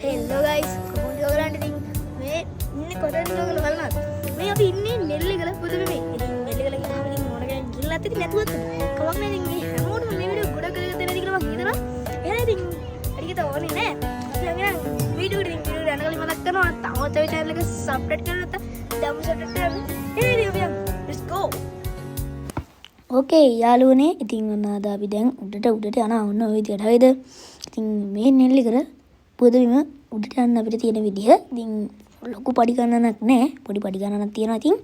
හෙල්ලෝ guys කොහොමද ඔයගලන්ට ඉතින් මේ ඉන්නේ කොතනද ඔයගලෝ බලනවද මේ අපි ඉන්නේ නෙල්ලිගල පුදුමේ ඉතින් නෙල්ලිගල ගියාම ඉතින් මොන කෙනෙක් ගිල්ලත් ඉතින් නැතුවත් කමක් නැහැ ඉතින් මේ හැමෝටම මේ වීඩියෝ ගොඩක් කරගෙන දෙන්න කියලා මම හිතනවා එහෙනම් ඉතින් අනිකට ඕනේ නෑ අපි යන්න වීඩියෝ යනකලින් මතක් කරනවා තාමත් ඔය channel එක subscribe කරලා නැත්නම් දැම්ම subscribe කරන්න එහෙනම් අපි යන්න let's go ඕකේ යාළුවනේ ඉතින් ඔන්න අද අපි දැන් උඩට යනවා ඔන්න ඔය විදියට හරිද ඉතින් මේ නෙල්ලිගල පුදුම උඩට යන්න අපිට තියෙන විදිහ ඉතින් ලොකු පඩි ගණනක් නැහැ පොඩි පඩි ගණනක් තියෙනවා ඉතින්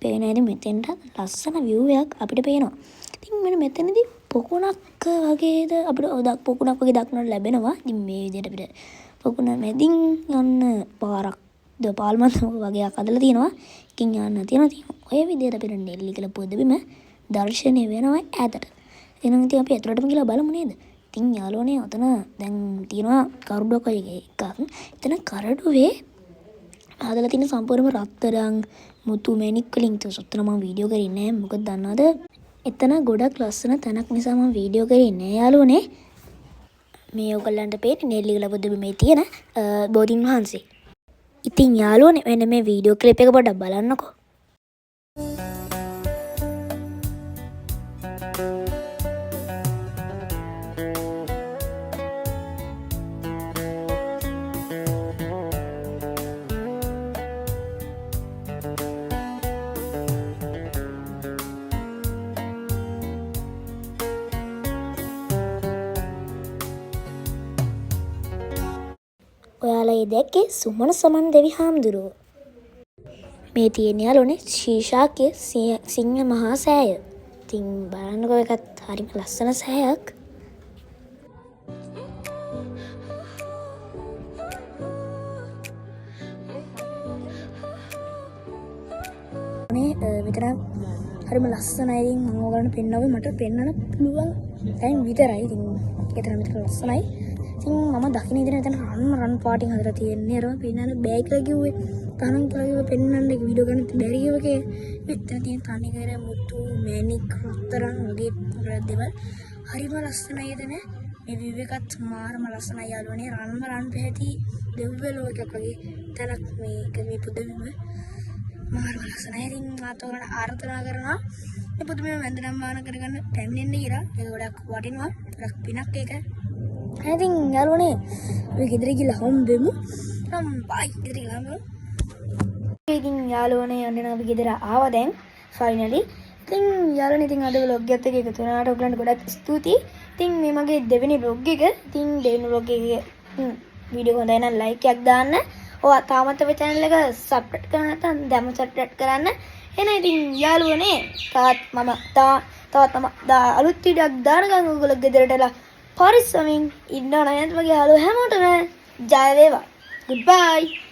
පේන හැටි මෙතෙන්ට ලස්සන view එකක් අපිට පේනවා ඉතින් මෙන්න මෙතනදී පොකුණක් වගේද අපිට පොකුණක් වගේ දක්නට ලැබෙනවා ඉතින් මේ විදිහට අපිට පොකුණ මැදින් යන්න පාරක් පාල්මන්තමක වගේක් හදලා තියෙනවා ඉතින් යන්න තියෙනවා ඉතින් ඔය විදිහට අපිට නෙල්ලිගල පුදුම දර්ශනය වෙනවා ඈතට එහෙනම් ඉතින් අපි ඇතුළටම ගිහලා බලමු නේද ඉතින් යාළුවනේ ඔතන දැන් තියෙනවා කරඩුවක් වගේ එකක්. එතන කරඩුවේ හදලා තියෙන සම්පූර්ණම රත්තරන් මුතු මැණික් වලින් ඔතන මම වීඩියෝ කරේ නැහැ. මොකද දන්නවද? එතන ගොඩක් ලස්සන තැනක් නිසා මම වීඩියෝ කරේ නැහැ යාළුවනේ. මේ ඔයගලන්ට පේන්නේ නෙල්ලිගල පුදුමේ තියෙන බෝධීන් වහන්සේ. ඉතින් යාළුවනේ මෙන්න මේ වීඩියෝ ක්ලිප් එක පොඩ්ඩක් බලන්නකෝ. ඔයාලා ඒ දැක්කේ සුමන සමන් දෙවි හාමුදුරුවෝ. මේ තියෙන යාළුවනේ ශීෂාකේ සිංහ මහා සෑය. ඉතින් බලන්නකෝ එකත් හරිම ලස්සන සෑයක්. මේ විතර හරිම ලස්සනයි. ඉතින් මම ඔයගලන්ට පෙන්නනවා මට පෙන්නන්න පුළුවන් දැන් විතරයි. ඉතින් ඒතරම් විතර ලස්සනයි. ඉතින් මම දකින්න ඉතින් එතන රන් පාටින් හදලා තියෙන්නේ අර පෙන්නන්න බෑ කියලා කිව්වේ තනන් කියලා කිව්වේ පෙන්නන්න වීඩියෝ ගන්න බැරි කිව්වකේ මෙතන තියෙන තනිකර මුතු මැණික් රත්තරන් වගේ දේවල් හරිම ලස්සනයි එතන මේ view එකත් මාරම ලස්සනයි යාළුවනේ රන් පැහැති දෙව්ව ලෝකයක් වගේ තැනක් මේක මේ පුදුමම මාරම ලස්සනයි ඉතින් මාතෝරණ ආරාධනා කරනවා මේ පුදුමම වන්දනම් මාන කරගන්න පැමිණෙන්න කියලා ඒක ගොඩක් වටිනවා ගොඩක් පිනක් ඒක ඉතින් යාළුවනේ අපි ගෙදර ගිහලා හම්බෙමු. බයි ගෙදර ගිහලා හම්බෙමු. ඉතින් යාළුවනේ යන්න අපි ගෙදර ආවා දැන් ෆයිනලි. ඉතින් යාළුවනේ ඉතින් අද vlog එකත් එක්ක එකතු වුණාට ඔයගලන්ට ගොඩක් ස්තුතියි. ඉතින් මේ මගේ දෙවෙනි vlog එක. ඉතින් දෙවෙනි vlog එකේ වීඩියෝ හොඳයි නම් like එකක් දාන්න. ඔයා තාමත් අපේ channel එක subscribe කරලා නැත්නම් දැන්ම subscribe කරන්න. එහෙනම් ඉතින් යාළුවනේ තවත් මම අලුත් වීඩියෝක් දානකම් ඔයගොල්ලෝ ගෙදරටලා පරිස්සමින් ඉන්න ඕන නේද මගේ යාළුවෝ හැමෝටම ජය වේවා. Goodbye.